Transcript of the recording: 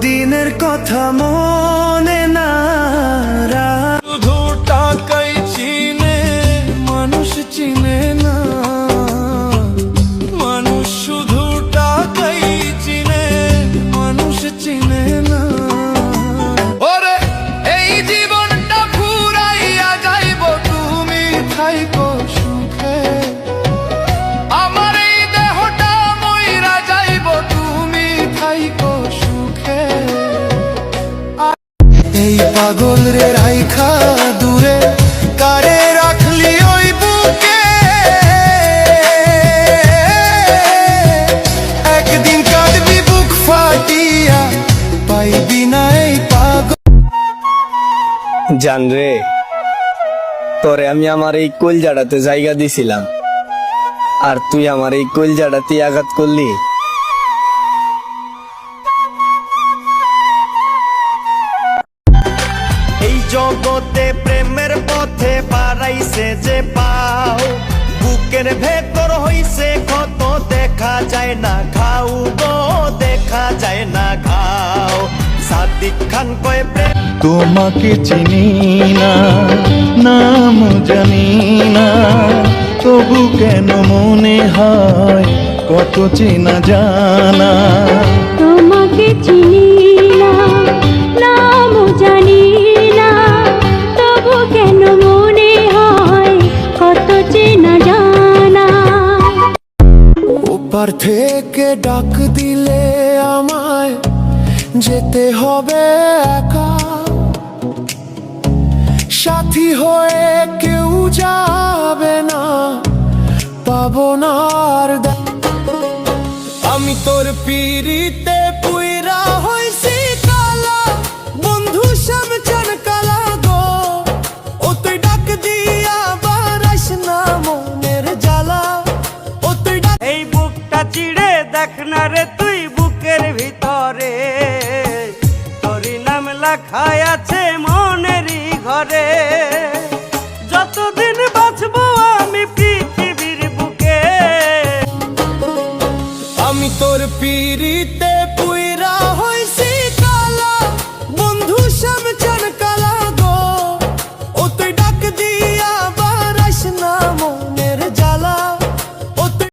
দিনের কথা মনে না, শুধু টাকাই চিনে মানুষ চিনে না, মানুষ শুধু টাকাই চিনে মানুষ চিনে না। ওরে এই জীবনটা ফুরাইয়া যাইব, তুমি থাইকো সুখে, আমার এই দেহটা মইরা যাইব, তুমি থাইকো সুখে। এই পাগল রে রাইখা দূরে, কারে রাখলি ওই বুকে, একদিন কাঁদবি বুক ফাটিয়া, পাইবি না এই পাগল। জান রে, তোরে আমি আমার এই কলজাটাতে জায়গা দিছিলাম, আর তুই আমার এই কলজাটাতে আঘাত করলি। এই জগতে প্রেমের পথে বাড়াইছে যে পাও, বুকের ভেতর হইছে কত দেখা যায় না ঘাও গো, দেখা যায় না ঘাও। সাদিক খান কয় প্রেম তোমাকে চিনি না, নাম জানি না, তবু কেন মনে হয় কত চেনা জানা। তোমাকে চিনি না, নাম জানি না, তবু কেন মনে হয় কত চেনা জানা। ওপার থেকে ডাক দিলে আমায় যেতে হবে একা, সাথী হয়ে কেউ যাবে না, পাবো না আর আমি তোর পিড়িতে পুইরা হইছি কালা, বন্ধু সব চান কালা গো, ও তুই ডাক দিয়া বারাইস না মনের জ্বালা, ও তুই এই বুকটা চিড়ে দেখ না রে তুই বুকের ভিতরে, তোরই নাম লেখায় আছে মনেরই ঘরে।